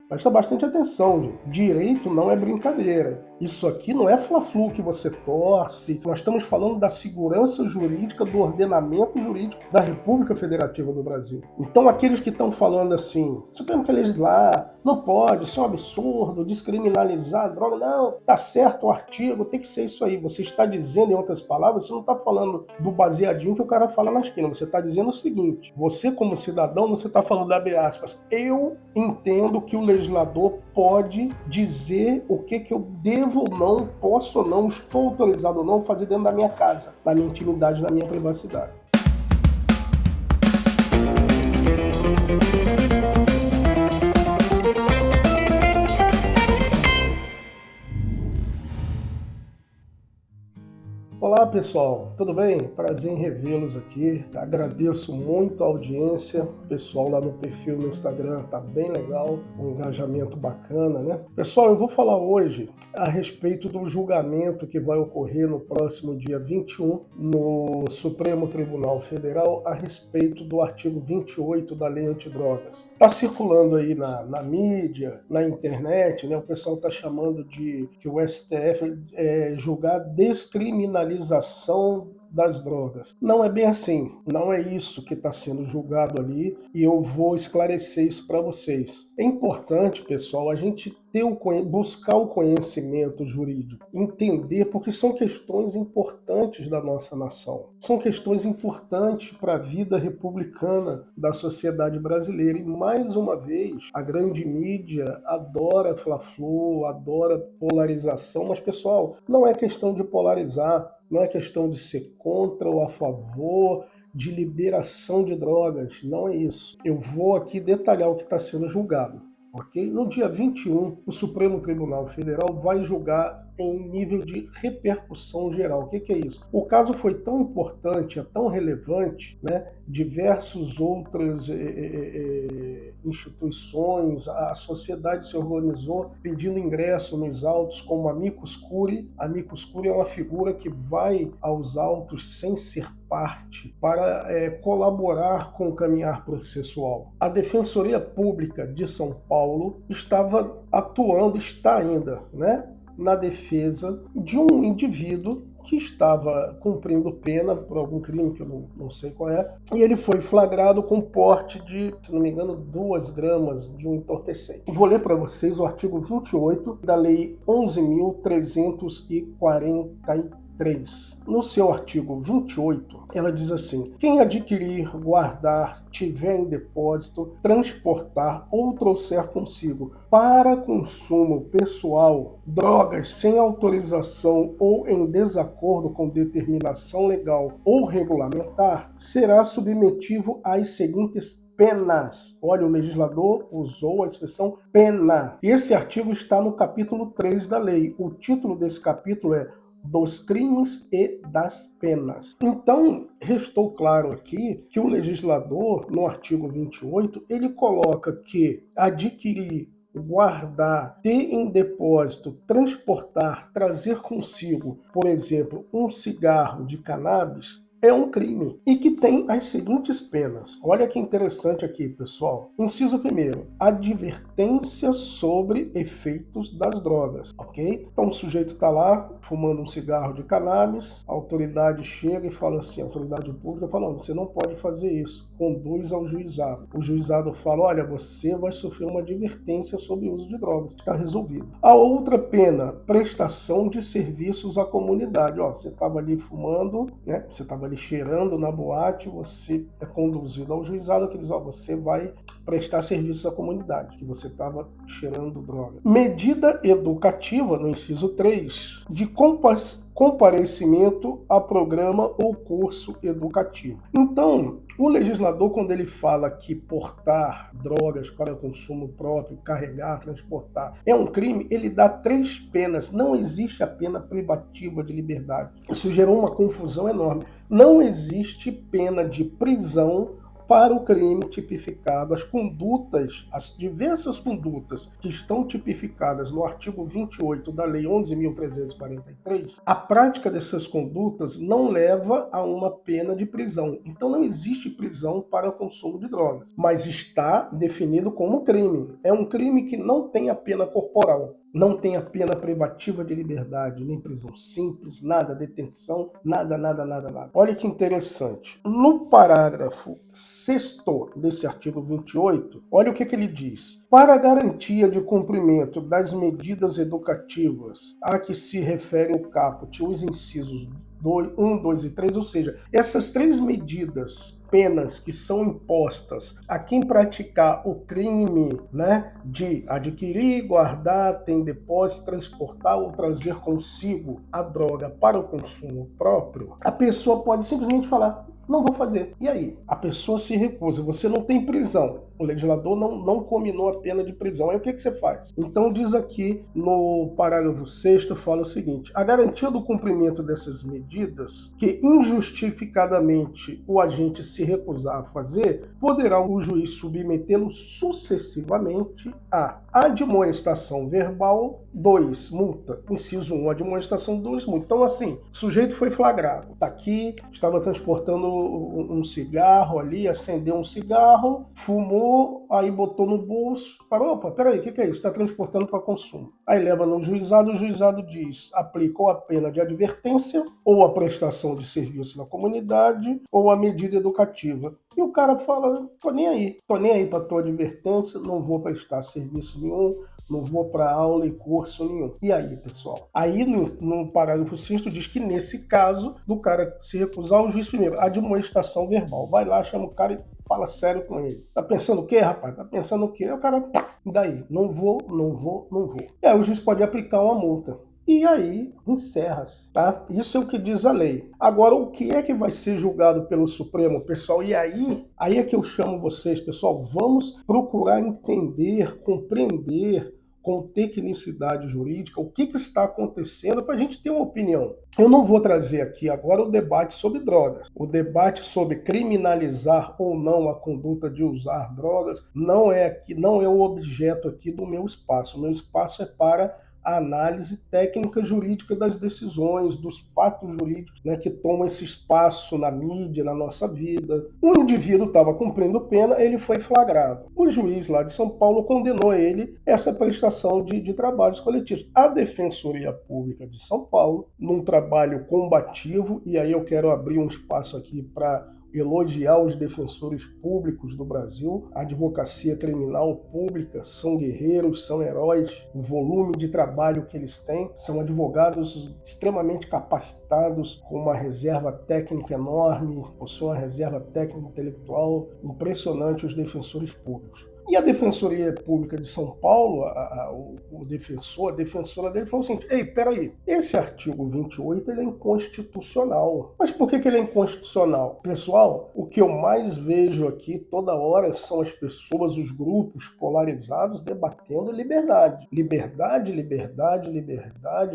Presta bastante atenção, gente. Direito não é brincadeira. Isso aqui não é fla-flu que você torce. Nós estamos falando da segurança jurídica, do ordenamento jurídico da República Federativa do Brasil. Então, aqueles que estão falando assim, o Supremo quer legislar, não pode, isso é um absurdo, descriminalizar a droga. Não, tá certo o artigo, tem que ser isso aí. Você está dizendo, em outras palavras, você não está falando do baseadinho que o cara fala na esquina. Você está dizendo o seguinte, você como cidadão, você está falando, abre aspas, eu entendo que o legislador pode dizer o que eu devo ou não, posso ou não, estou autorizado ou não fazer dentro da minha casa, na minha intimidade, na minha privacidade. Olá pessoal, tudo bem? Prazer em revê-los aqui. Agradeço muito a audiência. O pessoal lá no perfil no Instagram tá bem legal, um engajamento bacana, né? Pessoal, eu vou falar hoje a respeito do julgamento que vai ocorrer no próximo dia 21 no Supremo Tribunal Federal a respeito do artigo 28 da Lei Antidrogas. Tá circulando aí na mídia, na internet, né? O pessoal tá chamando de que o STF julgar descriminalização das drogas. Não é bem assim, não é isso que está sendo julgado ali e eu vou esclarecer isso para vocês. É importante, pessoal, a gente buscar o conhecimento jurídico, entender, porque são questões importantes da nossa nação, são questões importantes para a vida republicana da sociedade brasileira e, mais uma vez, a grande mídia adora fla-flu, adora polarização, mas, pessoal, não é questão de polarizar, não é questão de ser contra ou a favor de liberação de drogas, não é isso. Eu vou aqui detalhar o que está sendo julgado. Okay? No dia 21, o Supremo Tribunal Federal vai julgar em nível de repercussão geral. O que é isso? O caso foi tão importante, é tão relevante, né? Diversas outras instituições, a sociedade se organizou pedindo ingresso nos autos como amicus curiae. Amicus curiae é uma figura que vai aos autos sem ser parte para colaborar com o caminhar processual. A Defensoria Pública de São Paulo estava atuando, está ainda, né, na defesa de um indivíduo que estava cumprindo pena por algum crime que eu não sei qual é, e ele foi flagrado com porte de, se não me engano, 2 gramas de um entorpecente. Vou ler para vocês o artigo 28 da Lei 11.343. No seu artigo 28, ela diz assim: quem adquirir, guardar, tiver em depósito, transportar ou trouxer consigo para consumo pessoal drogas sem autorização ou em desacordo com determinação legal ou regulamentar, será submetido às seguintes penas. Olha, o legislador usou a expressão pena. Esse artigo está no capítulo 3 da lei. O título desse capítulo é dos crimes e das penas. Então, restou claro aqui que o legislador, no artigo 28, ele coloca que adquirir, guardar, ter em depósito, transportar, trazer consigo, por exemplo, um cigarro de cannabis, é um crime e que tem as seguintes penas. Olha que interessante aqui, pessoal. Inciso 1º, advertência sobre efeitos das drogas, ok? Então o sujeito está lá fumando um cigarro de cannabis, a autoridade chega e fala assim, a autoridade pública fala, você não pode fazer isso, conduz ao juizado. O juizado fala, olha, você vai sofrer uma advertência sobre o uso de drogas, está resolvido. A outra pena, prestação de serviços à comunidade. Ó, você estava ali fumando, né? Você estava ali cheirando na boate, você é conduzido ao juizado que diz, ó, você vai prestar serviços à comunidade, que você estava cheirando droga. Medida educativa, no inciso 3, de comparecimento a programa ou curso educativo. Então, o legislador, quando ele fala que portar drogas para consumo próprio, carregar, transportar, é um crime, ele dá 3 penas. Não existe a pena privativa de liberdade. Isso gerou uma confusão enorme. Não existe pena de prisão para o crime tipificado, as diversas condutas que estão tipificadas no artigo 28 da Lei 11.343, a prática dessas condutas não leva a uma pena de prisão. Então não existe prisão para o consumo de drogas, mas está definido como crime. É um crime que não tem a pena corporal. Não tem a pena privativa de liberdade, nem prisão simples, nada, detenção, nada. Olha que interessante. No parágrafo 6º desse artigo 28, olha o que ele diz. Para a garantia de cumprimento das medidas educativas a que se refere o caput, os incisos 1, 2 e 3, ou seja, essas 3 penas que são impostas a quem praticar o crime, né, de adquirir, guardar, ter em depósito, transportar ou trazer consigo a droga para o consumo próprio, a pessoa pode simplesmente falar: não vou fazer. E aí? A pessoa se recusa, você não tem prisão. O legislador não combinou a pena de prisão. Aí o que você faz? Então diz aqui no parágrafo 6º, fala o seguinte: a garantia do cumprimento dessas medidas, que injustificadamente o agente se recusar a fazer, poderá o juiz submetê-lo sucessivamente a admoestação verbal, 2, multa. Inciso 1, admoestação, 2, multa. Então assim, o sujeito foi flagrado. Tá aqui, estava transportando um cigarro ali, acendeu um cigarro, fumou, aí botou no bolso, parou, opa, peraí, o que é isso? Está transportando para consumo. Aí leva no juizado, o juizado diz, aplica ou a pena de advertência, ou a prestação de serviço na comunidade, ou a medida educativa. E o cara fala: tô nem aí para tua advertência, não vou prestar serviço nenhum, não vou para aula e curso nenhum. E aí, pessoal? Aí no parágrafo 6º diz que nesse caso, do cara se recusar, o juiz primeiro, admoestação verbal. Vai lá, chama o cara e fala sério com ele. Tá pensando o quê, rapaz? Tá pensando o quê? Aí o cara, daí, não vou. E aí o juiz pode aplicar uma multa. E aí encerra-se, tá? Isso é o que diz a lei. Agora, o que é que vai ser julgado pelo Supremo, pessoal? E aí é que eu chamo vocês, pessoal, vamos procurar entender, compreender com tecnicidade jurídica o que está acontecendo para a gente ter uma opinião. Eu não vou trazer aqui agora o debate sobre drogas. O debate sobre criminalizar ou não a conduta de usar drogas não é o objeto aqui do meu espaço. O meu espaço é para a análise técnica jurídica das decisões, dos fatos jurídicos, né, que tomam esse espaço na mídia, na nossa vida. O indivíduo estava cumprindo pena, ele foi flagrado. O juiz lá de São Paulo condenou ele a essa prestação de trabalhos coletivos. A Defensoria Pública de São Paulo, num trabalho combativo, e aí eu quero abrir um espaço aqui para elogiar os defensores públicos do Brasil. A advocacia criminal pública são guerreiros, são heróis. O volume de trabalho que eles têm, são advogados extremamente capacitados, com uma reserva técnica enorme, possuem uma reserva técnica intelectual impressionante, os defensores públicos. E a Defensoria Pública de São Paulo, a defensora dele falou assim: ei, peraí, esse artigo 28 ele é inconstitucional. Mas por que ele é inconstitucional? Pessoal, o que eu mais vejo aqui toda hora são as pessoas, os grupos polarizados debatendo liberdade. Liberdade,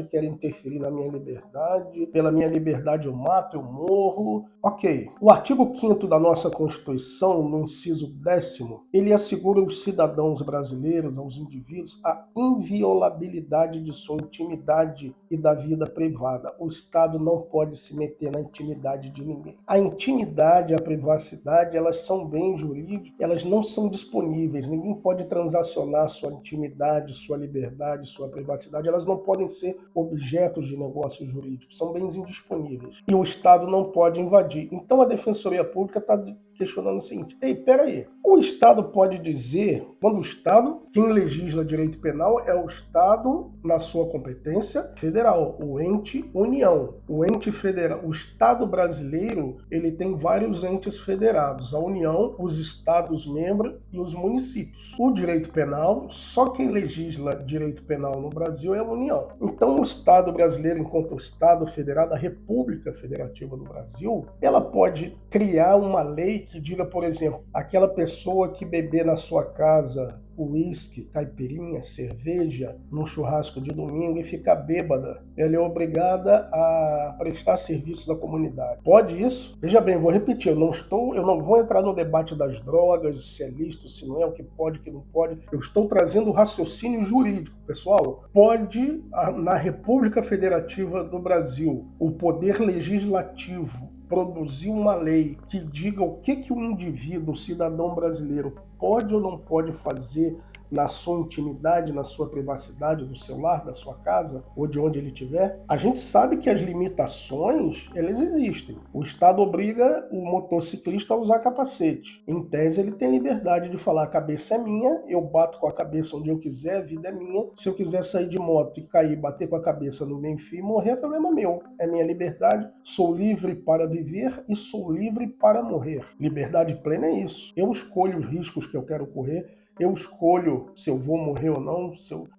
querem interferir na minha liberdade, pela minha liberdade eu mato, eu morro. Ok, o artigo 5º da nossa Constituição, no inciso 10º, ele assegura aos cidadãos brasileiros, aos indivíduos, a inviolabilidade de sua intimidade e da vida privada. O Estado não pode se meter na intimidade de ninguém. A intimidade e a privacidade, elas são bens jurídicos, elas não são disponíveis. Ninguém pode transacionar sua intimidade, sua liberdade, sua privacidade. Elas não podem ser objetos de negócios jurídicos. São bens indisponíveis. E o Estado não pode invadir. Então a Defensoria Pública está questionando o seguinte: ei, peraí, o Estado pode dizer, quando o Estado, quem legisla direito penal é o Estado na sua competência federal, o ente União. O ente federal, o Estado brasileiro, ele tem vários entes federados, a União, os Estados membros e os municípios. O direito penal, só quem legisla direito penal no Brasil é a União. Então o Estado brasileiro, enquanto o Estado federado, a República Federativa do Brasil, ela pode criar uma lei que diga, por exemplo, aquela pessoa que beber na sua casa uísque, caipirinha, cerveja num churrasco de domingo e ficar bêbada. Ela é obrigada a prestar serviços à comunidade. Pode isso? Veja bem, vou repetir, eu não vou entrar no debate das drogas, se é lícito, se não é, o que pode, o que não pode. Eu estou trazendo o raciocínio jurídico. Pessoal, pode, na República Federativa do Brasil, o Poder Legislativo produzir uma lei que diga o que o indivíduo, o cidadão brasileiro, pode ou não pode fazer na sua intimidade, na sua privacidade, do seu lar, da sua casa, ou de onde ele estiver, a gente sabe que as limitações, elas existem. O Estado obriga o motociclista a usar capacete. Em tese, ele tem liberdade de falar, a cabeça é minha, eu bato com a cabeça onde eu quiser, a vida é minha. Se eu quiser sair de moto e cair, bater com a cabeça no meio-fio e morrer, é problema meu. É minha liberdade. Sou livre para viver e sou livre para morrer. Liberdade plena é isso. Eu escolho os riscos que eu quero correr, eu escolho se eu vou morrer ou não,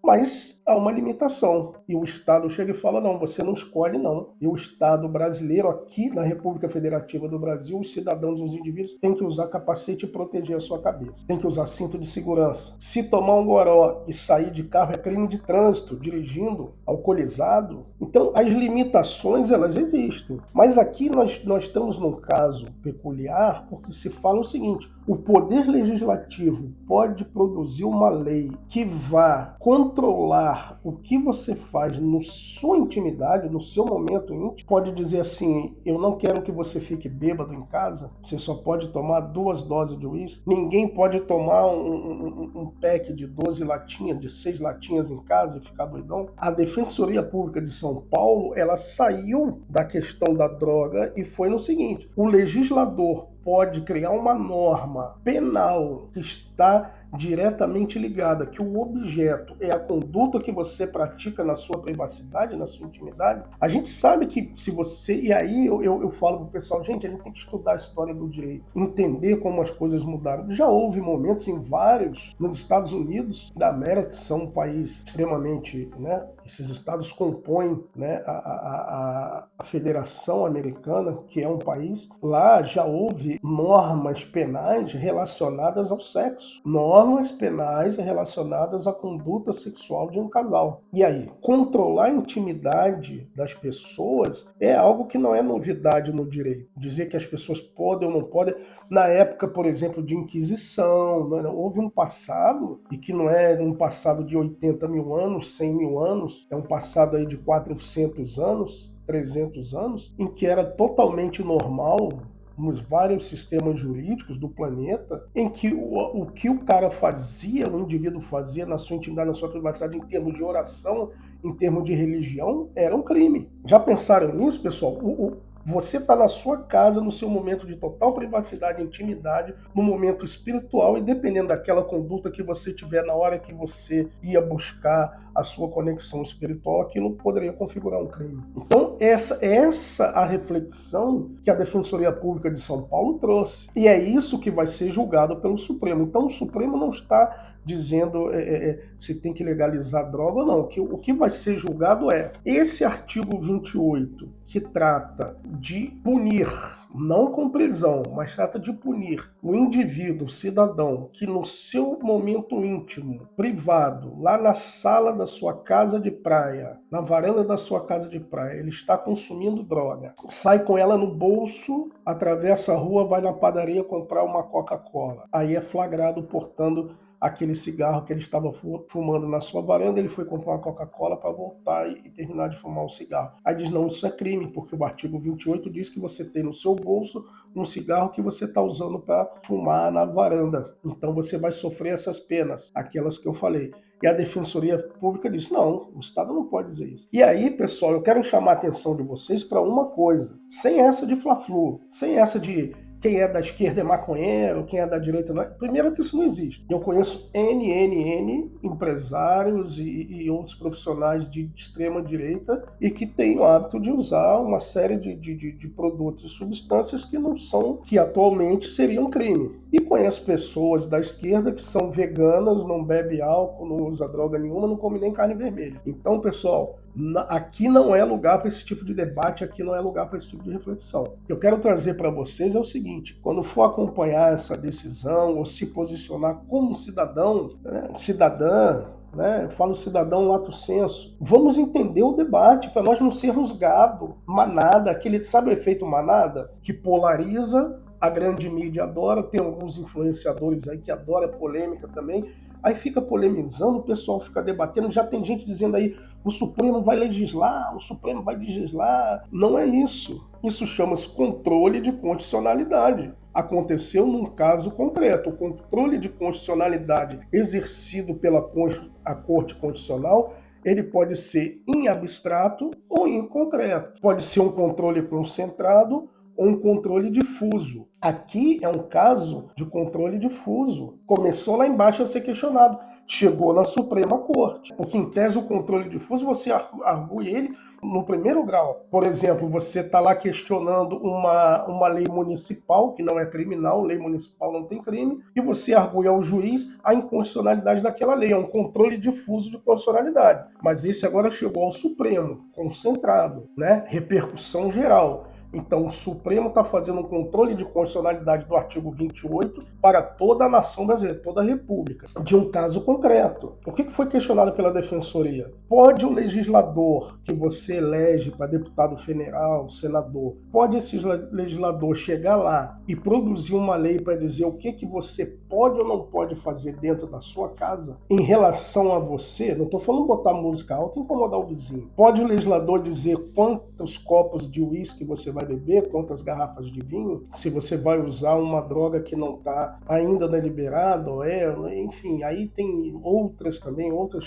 mas há uma limitação. E o Estado chega e fala, não, você não escolhe não. E o Estado brasileiro, aqui na República Federativa do Brasil, os cidadãos, os indivíduos, têm que usar capacete e proteger a sua cabeça. Tem que usar cinto de segurança. Se tomar um goró e sair de carro é crime de trânsito, dirigindo alcoolizado. Então, as limitações, elas existem. Mas aqui nós estamos num caso peculiar, porque se fala o seguinte, o Poder Legislativo pode produzir uma lei que vá controlar o que você faz na sua intimidade, no seu momento íntimo. Pode dizer assim, eu não quero que você fique bêbado em casa, você só pode tomar 2 doses de uísque, ninguém pode tomar um pack de 12 latinhas, de 6 latinhas em casa e ficar doidão. A Defensoria Pública de São Paulo, ela saiu da questão da droga e foi no seguinte, o legislador pode criar uma norma penal que está diretamente ligada, que o objeto é a conduta que você pratica na sua privacidade, na sua intimidade. A gente sabe que se você... E aí eu falo pro pessoal, gente, a gente tem que estudar a história do direito, entender como as coisas mudaram. Já houve momentos em vários, nos Estados Unidos da América, que são um país extremamente, né, esses estados compõem, né, a Federação Americana, que é um país, lá já houve normas penais relacionadas ao sexo, normas penais relacionadas à conduta sexual de um casal. E aí, controlar a intimidade das pessoas é algo que não é novidade no direito. Dizer que as pessoas podem ou não podem, na época, por exemplo, de Inquisição, né, houve um passado, e que não é um passado de 80 mil anos, 100 mil anos, é um passado aí de 400 anos, 300 anos, em que era totalmente normal nos vários sistemas jurídicos do planeta, em que o que o cara fazia, o indivíduo fazia na sua intimidade, na sua privacidade, em termos de oração, em termos de religião, era um crime. Já pensaram nisso, pessoal? Você está na sua casa, no seu momento de total privacidade e intimidade, no momento espiritual, e dependendo daquela conduta que você tiver na hora que você ia buscar a sua conexão espiritual, aquilo poderia configurar um crime. Então, essa a reflexão que a Defensoria Pública de São Paulo trouxe. E é isso que vai ser julgado pelo Supremo. Então, o Supremo não está dizendo se tem que legalizar droga ou não. O que vai ser julgado é esse artigo 28, que trata de punir, não com prisão, mas trata de punir o indivíduo, o cidadão, que no seu momento íntimo, privado, lá na sala da sua casa de praia, na varanda da sua casa de praia, ele está consumindo droga, sai com ela no bolso, atravessa a rua, vai na padaria comprar uma Coca-Cola. Aí é flagrado portando aquele cigarro que ele estava fumando na sua varanda, ele foi comprar uma Coca-Cola para voltar e terminar de fumar o cigarro. Aí diz, não, isso é crime, porque o artigo 28 diz que você tem no seu bolso um cigarro que você está usando para fumar na varanda. Então você vai sofrer essas penas, aquelas que eu falei. E a Defensoria Pública diz, não, o Estado não pode dizer isso. E aí, pessoal, eu quero chamar a atenção de vocês para uma coisa, sem essa de fla-flu, sem essa de quem é da esquerda é maconheiro, quem é da direita não é. Primeiro que isso não existe. Eu conheço N empresários e outros profissionais de extrema direita e que têm o hábito de usar uma série de produtos e substâncias que não são, que atualmente seriam crime. E conheço pessoas da esquerda que são veganas, não bebem álcool, não usa droga nenhuma, não come nem carne vermelha. Então, pessoal, Aqui não é lugar para esse tipo de debate, aqui não é lugar para esse tipo de reflexão. O que eu quero trazer para vocês é o seguinte: quando for acompanhar essa decisão ou se posicionar como cidadão, né, cidadã, né, eu falo cidadão lato sensu, vamos entender o debate para nós não sermos gado, manada, aquele, sabe o efeito manada? Que polariza, a grande mídia adora, tem alguns influenciadores aí que adoram polêmica também, aí fica polemizando, o pessoal fica debatendo, já tem gente dizendo aí, o Supremo vai legislar, o Supremo vai legislar. Não é isso. Isso chama-se controle de constitucionalidade. Aconteceu num caso concreto. O controle de constitucionalidade exercido pela Corte Constitucional, ele pode ser em abstrato ou em concreto. Pode ser um controle concentrado ou um controle difuso. Aqui é um caso de controle difuso. Começou lá embaixo a ser questionado, chegou na Suprema Corte. Porque, em tese, o controle difuso, você argue ele no primeiro grau. Por exemplo, você está lá questionando uma lei municipal, que não é criminal, lei municipal não tem crime, e você argue ao juiz a inconstitucionalidade daquela lei. É um controle difuso de constitucionalidade. Mas esse agora chegou ao Supremo, concentrado, né? Repercussão geral. Então, o Supremo está fazendo um controle de constitucionalidade do artigo 28 para toda a nação brasileira, toda a República, de um caso concreto. O que foi questionado pela Defensoria? Pode o legislador que você elege para deputado federal, senador, pode esse legislador chegar lá e produzir uma lei para dizer o que você pode ou não pode fazer dentro da sua casa em relação a você? Não estou falando botar música alta e incomodar o vizinho. Pode o legislador dizer quantos copos de uísque você vai beber, quantas garrafas de vinho, se você vai usar uma droga que não está ainda liberada, enfim, aí tem outras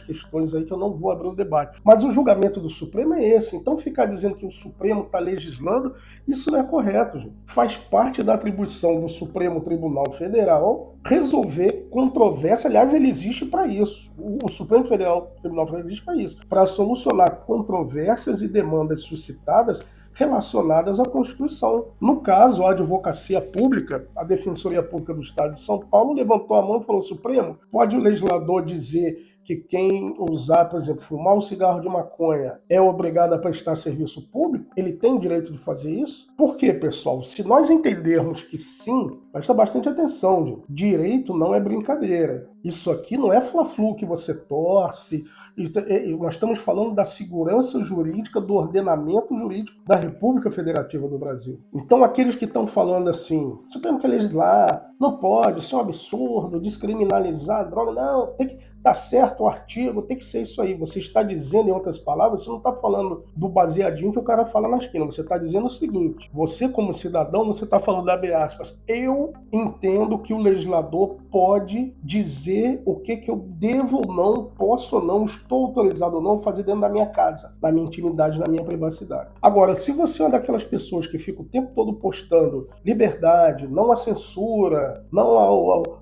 questões aí que eu não vou abrir o debate. Mas o julgamento do Supremo é esse. Então ficar dizendo que o Supremo está legislando, isso não é correto, gente. Faz parte da atribuição do Supremo Tribunal Federal resolver controvérsia. Aliás, ele existe para isso. O Supremo Tribunal Federal existe para isso, para solucionar controvérsias e demandas suscitadas relacionadas à Constituição. No caso, a Advocacia Pública, a Defensoria Pública do Estado de São Paulo, levantou a mão e falou: Supremo, pode o legislador dizer que quem usar, por exemplo, fumar um cigarro de maconha é obrigado a prestar serviço público? Ele tem o direito de fazer isso? Por quê, pessoal? Se nós entendermos que sim, presta bastante atenção, gente. Direito não é brincadeira. Isso aqui não é fla-flu que você torce. Nós estamos falando da segurança jurídica, do ordenamento jurídico da República Federativa do Brasil. Então, aqueles que estão falando assim, o Supremo quer legislar, não pode, isso é um absurdo, descriminalizar a droga, não, tem que tá certo o artigo, tem que ser isso aí. Você está dizendo, em outras palavras, você não está falando do baseadinho que o cara fala na esquina, você está dizendo o seguinte: você, como cidadão, você está falando, abre aspas, eu entendo que o legislador pode dizer o que eu devo ou não, posso ou não, estou autorizado ou não fazer dentro da minha casa, na minha intimidade, na minha privacidade. Agora, se você é uma daquelas pessoas que fica o tempo todo postando liberdade, não à censura, não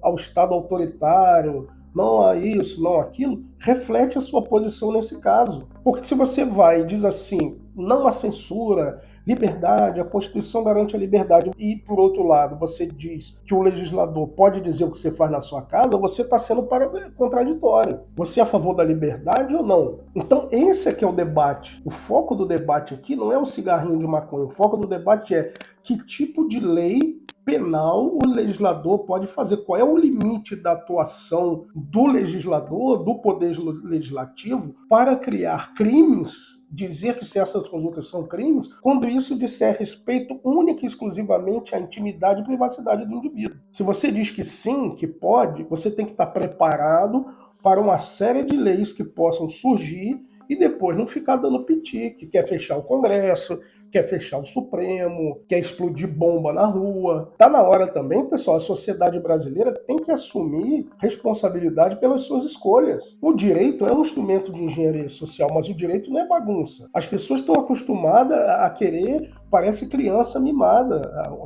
ao Estado autoritário, não a isso, não aquilo, reflete a sua posição nesse caso. Porque se você vai e diz assim, não há censura, liberdade, a Constituição garante a liberdade, e por outro lado você diz que o legislador pode dizer o que você faz na sua casa, você está sendo contraditório. Você é a favor da liberdade ou não? Então esse é que é o debate. O foco do debate aqui não é o cigarrinho de maconha, o foco do debate é que tipo de lei penal o legislador pode fazer, qual é o limite da atuação do legislador, do poder legislativo, para criar crimes, dizer que essas consultas são crimes, quando isso disser respeito única e exclusivamente à intimidade e privacidade do indivíduo. Se você diz que sim, que pode, você tem que estar preparado para uma série de leis que possam surgir e depois não ficar dando piti, que quer fechar o Congresso, quer fechar o Supremo, quer explodir bomba na rua. Tá na hora também, pessoal, a sociedade brasileira tem que assumir responsabilidade pelas suas escolhas. O direito é um instrumento de engenharia social, mas o direito não é bagunça. As pessoas estão acostumadas a querer, parece criança mimada.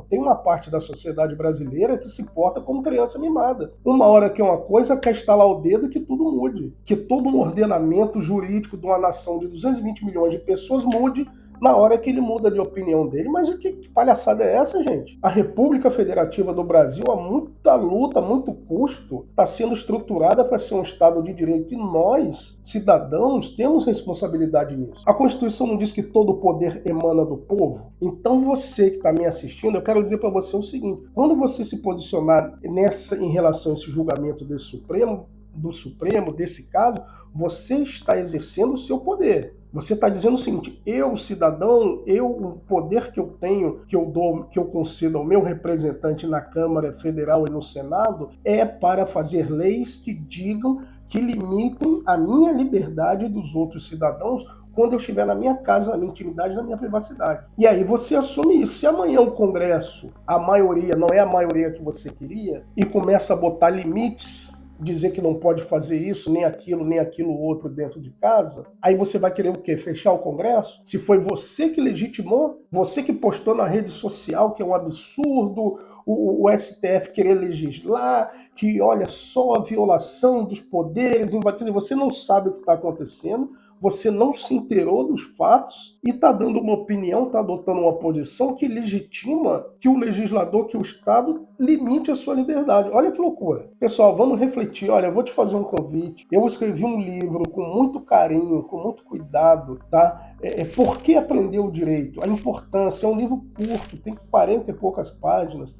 Tem uma parte da sociedade brasileira que se porta como criança mimada. Uma hora que é uma coisa, quer estalar o dedo e que tudo mude. Que todo um ordenamento jurídico de uma nação de 220 milhões de pessoas mude na hora que ele muda de opinião dele. Mas que palhaçada é essa, gente? A República Federativa do Brasil, há muita luta, muito custo, está sendo estruturada para ser um Estado de Direito. E nós, cidadãos, temos responsabilidade nisso. A Constituição não diz que todo o poder emana do povo? Então você que está me assistindo, eu quero dizer para você o seguinte: quando você se posicionar em relação a esse julgamento do Supremo, desse caso, você está exercendo o seu poder. Você está dizendo o seguinte: eu, cidadão, o poder que eu tenho, que eu concedo ao meu representante na Câmara Federal e no Senado, é para fazer leis que digam, que limitem a minha liberdade e dos outros cidadãos quando eu estiver na minha casa, na minha intimidade, na minha privacidade. E aí você assume isso. Se amanhã o Congresso, a maioria, não é a maioria que você queria, e começa a botar limites, dizer que não pode fazer isso, nem aquilo outro dentro de casa, aí você vai querer o quê? Fechar o Congresso? Se foi você que legitimou, você que postou na rede social que é um absurdo o STF querer legislar, que olha só a violação dos poderes, você não sabe o que está acontecendo, você não se inteirou dos fatos e está dando uma opinião, está adotando uma posição que legitima que o legislador, que o Estado, limite a sua liberdade. Olha que loucura. Pessoal, vamos refletir. Olha, eu vou te fazer um convite. Eu escrevi um livro com muito carinho, com muito cuidado, tá? Por que aprender o direito? A importância. É um livro curto, tem 40 e poucas páginas,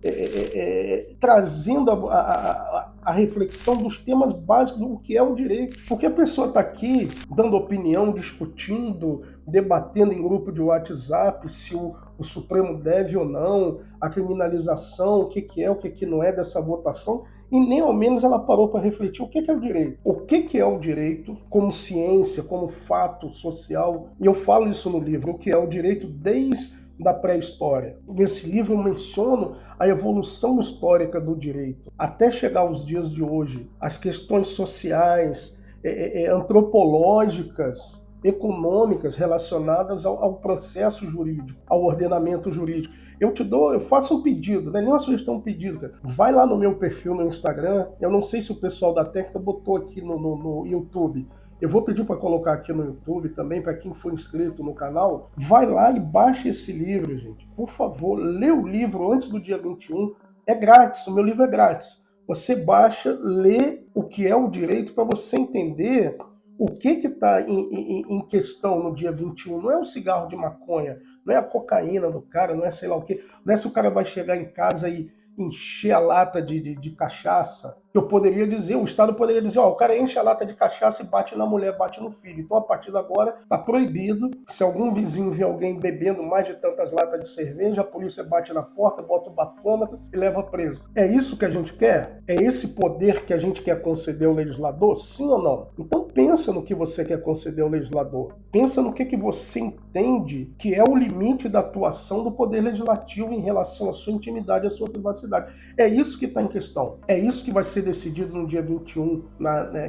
trazendo a reflexão dos temas básicos do que é o direito. Porque a pessoa está aqui dando opinião, discutindo, debatendo em grupo de WhatsApp se o Supremo deve ou não, a criminalização, o que é, o que não é dessa votação, e nem ao menos ela parou para refletir o que é o direito. O que é o direito como ciência, como fato social. E eu falo isso no livro, o que é o direito desde da pré-história. Nesse livro eu menciono a evolução histórica do direito, até chegar aos dias de hoje, as questões sociais, antropológicas, econômicas relacionadas ao processo jurídico, ao ordenamento jurídico. Eu faço um pedido, não é nem uma sugestão, um pedido, cara. Vai lá no meu perfil no Instagram, eu não sei se o pessoal da técnica botou aqui no YouTube. Eu vou pedir para colocar aqui no YouTube também, para quem for inscrito no canal. Vai lá e baixa esse livro, gente. Por favor, lê o livro antes do dia 21. É grátis, o meu livro é grátis. Você baixa, lê o que é o direito para você entender o que está em questão no dia 21. Não é o cigarro de maconha, não é a cocaína do cara, não é sei lá o quê. Não é se o cara vai chegar em casa e encher a lata de cachaça. Eu poderia dizer, o Estado poderia dizer, o cara enche a lata de cachaça e bate na mulher, bate no filho. Então, a partir de agora, está proibido. Se algum vizinho vê alguém bebendo mais de tantas latas de cerveja, a polícia bate na porta, bota o bafômetro e leva preso. É isso que a gente quer? É esse poder que a gente quer conceder ao legislador? Sim ou não? Então, pensa no que você quer conceder ao legislador. Pensa no que você entende que é o limite da atuação do poder legislativo em relação à sua intimidade e à sua privacidade. É isso que está em questão. É isso que vai ser decidido no dia 21,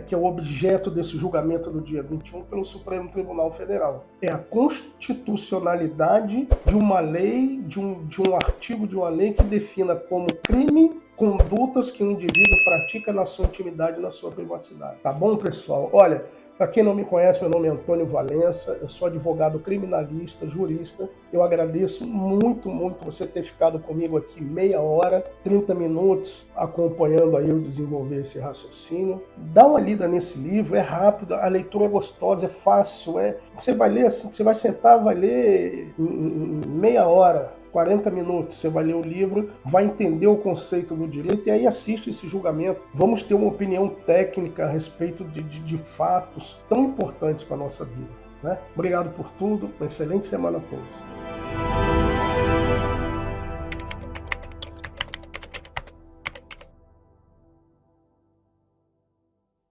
que é o objeto desse julgamento do dia 21 pelo Supremo Tribunal Federal. É a constitucionalidade de uma lei, de um artigo de uma lei que defina como crime condutas que o indivíduo pratica na sua intimidade e na sua privacidade. Tá bom, pessoal? Olha, para quem não me conhece, meu nome é Antônio Valença, eu sou advogado criminalista, jurista. Eu agradeço muito você ter ficado comigo aqui meia hora, 30 minutos, acompanhando aí eu desenvolver esse raciocínio. Dá uma lida nesse livro, é rápido, a leitura é gostosa, é fácil, você vai ler assim, você vai sentar, vai ler em meia hora, 40 minutos, você vai ler o livro, vai entender o conceito do direito e aí assiste esse julgamento. Vamos ter uma opinião técnica a respeito de fatos tão importantes para a nossa vida. Né? Obrigado por tudo, uma excelente semana a todos.